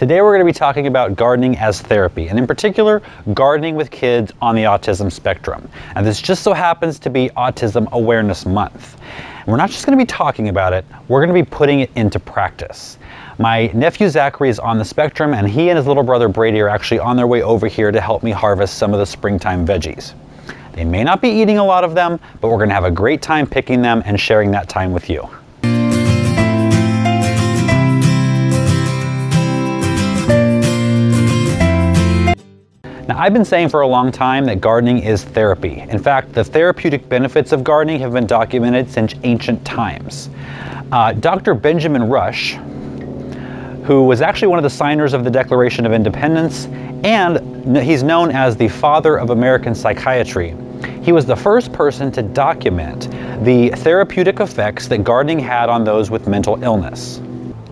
Today we're going to be talking about gardening as therapy, and in particular, gardening with kids on the autism spectrum. And this just so happens to be Autism Awareness Month. And we're not just going to be talking about it, we're going to be putting it into practice. My nephew Zachary is on the spectrum, and he and his little brother Brady are actually on their way over here to help me harvest some of the springtime veggies. They may not be eating a lot of them, but we're going to have a great time picking them and sharing that time with you. Now, I've been saying for a long time that gardening is therapy. In fact, the therapeutic benefits of gardening have been documented since ancient times. Dr. Benjamin Rush, who was actually one of the signers of the Declaration of Independence, and he's known as the father of American psychiatry. He was the first person to document the therapeutic effects that gardening had on those with mental illness.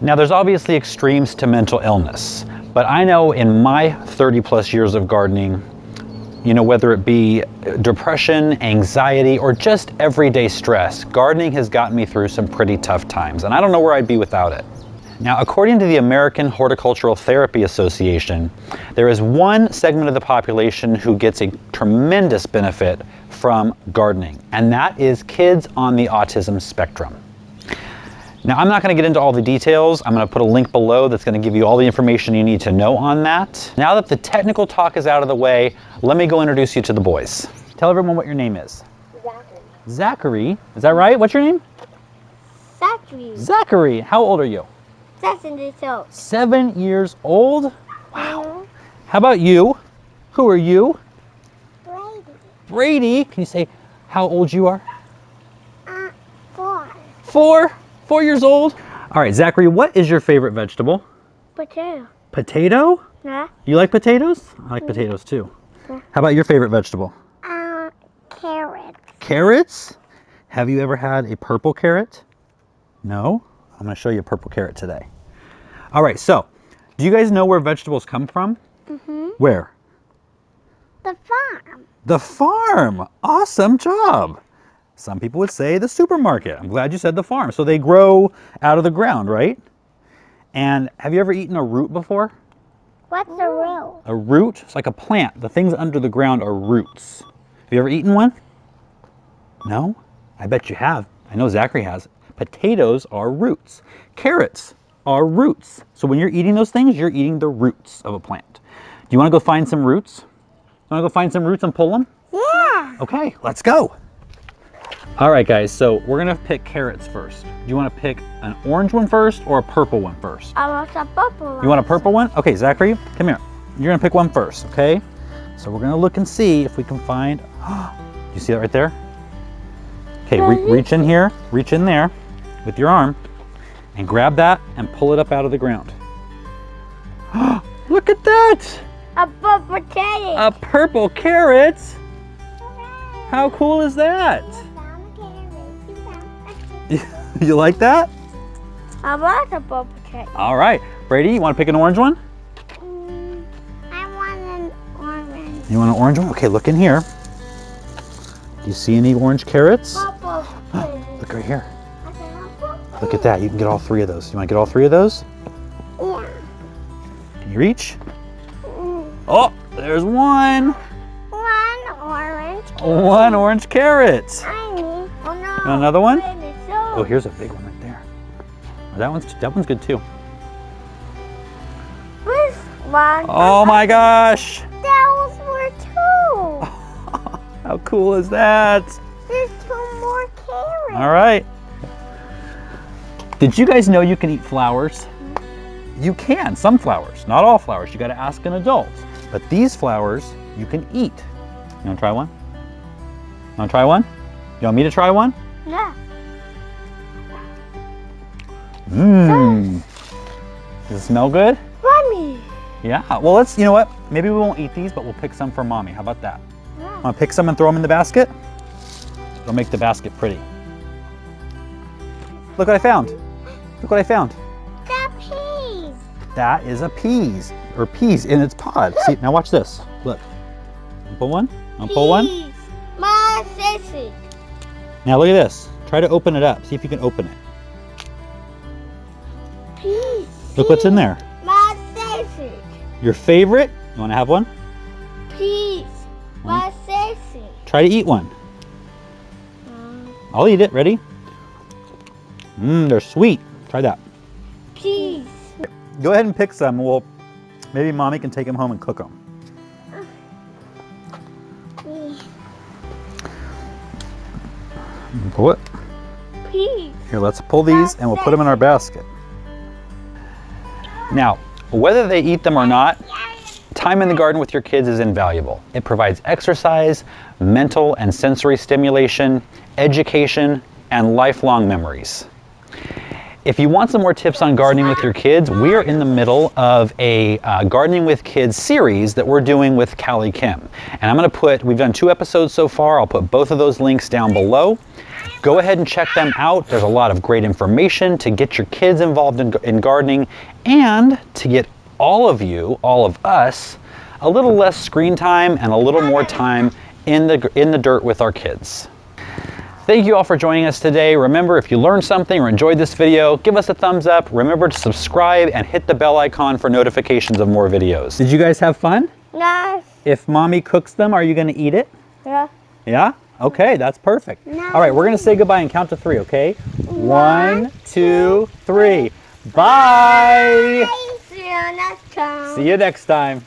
Now, there's obviously extremes to mental illness, but I know in my 30+ years of gardening, you know, whether it be depression, anxiety, or just everyday stress, gardening has gotten me through some pretty tough times, and I don't know where I'd be without it. Now, according to the American Horticultural Therapy Association, there is one segment of the population who gets a tremendous benefit from gardening, and that is kids on the autism spectrum. Now, I'm not going to get into all the details. I'm going to put a link below that's going to give you all the information you need to know on that. Now that the technical talk is out of the way, let me go introduce you to the boys. Tell everyone what your name is. Zachary. Zachary? Is that right? What's your name? Zachary. Zachary. How old are you? 7 years old. 7 years old? Wow. Mm-hmm. How about you? Who are you? Brady. Brady. Can you say how old you are? 4. 4 years old? All right, Zachary, what is your favorite vegetable? Potato. Potato? Yeah. You like potatoes? I like potatoes too. Yeah. How about your favorite vegetable? Carrot. Carrots? Have you ever had a purple carrot? No? I'm going to show you a purple carrot today. All right, so do you guys know where vegetables come from? Mm-hmm. Where? The farm. The farm. Awesome job. Some people would say the supermarket. I'm glad you said the farm. So they grow out of the ground, right? And have you ever eaten a root before? What's a root? A root? It's like a plant. The things under the ground are roots. Have you ever eaten one? No? I bet you have. I know Zachary has. Potatoes are roots. Carrots are roots. So when you're eating those things, you're eating the roots of a plant. Do you want to go find some roots? You want to go find some roots and pull them? Yeah. Okay, let's go. All right, guys, so we're gonna pick carrots first. Do you want to pick an orange one first or a purple one first? I want a purple one. You want a purple one? Okay, Zachary, come here. You're gonna pick one first, okay? So we're gonna look and see if we can find, you see that right there? Okay, reach in here, reach in there with your arm and grab that and pull it up out of the ground. Look at that! A purple potato. A purple carrot! How cool is that? You like that? I want a purple potato. All right. Brady, you want to pick an orange one? I want an orange. You want an orange one? Okay, look in here. Do you see any orange carrots? Purple potato. Look right here. Look at that. You can get all 3 of those. You want to get all 3 of those? Yeah. Can you reach? Oh, there's one. One orange. One orange carrot. I need. Oh no. You want another one? So Oh, here's a big one right there. Oh, that one's good too. this one. Oh my gosh. Those were 2. How cool is that? There's 2 more carrots. All right. Did you guys know you can eat flowers? You can, some flowers, not all flowers. You got to ask an adult. But these flowers you can eat. You want to try one? You want to try one? You want me to try one? Yeah. Mmm. Does it smell good? Mommy. Yeah. Well, you know what? Maybe we won't eat these, but we'll pick some for Mommy. How about that? Yeah. Want to pick some and throw them in the basket? It'll make the basket pretty. Look what I found. Look what I found. The peas. That is a peas, or peas in its pod. See, now watch this. Look. Pull one. I'll pull one. Peas. My sissy. Now look at this. Try to open it up. See if you can open it. Peas. Look what's in there. My sissy. Your favorite? You want to have one? Please. My sissy. Try to eat one. I'll eat it. Ready? They're sweet. Try that. Please. Go ahead and pick some. Maybe Mommy can take them home and cook them. Pull it. Please. Here, let's pull these and we'll put them in our basket. Now, whether they eat them or not, time in the garden with your kids is invaluable. It provides exercise, mental and sensory stimulation, education, and lifelong memories. If you want some more tips on gardening with your kids, we are in the middle of a Gardening with Kids series that we're doing with Callie Kim. And I'm going to we've done 2 episodes so far. I'll put both of those links down below. Go ahead and check them out. There's a lot of great information to get your kids involved in gardening and to get all of us, a little less screen time and a little more time in the dirt with our kids. Thank you all for joining us today. Remember, if you learned something or enjoyed this video, give us a thumbs up. Remember to subscribe and hit the bell icon for notifications of more videos. Did you guys have fun? No. If Mommy cooks them, are you going to eat it? Yeah. Yeah? Okay, that's perfect. No. All right, we're going to say goodbye and count to 3, okay? 1, 2, 3. Bye! See you next time. See you next time.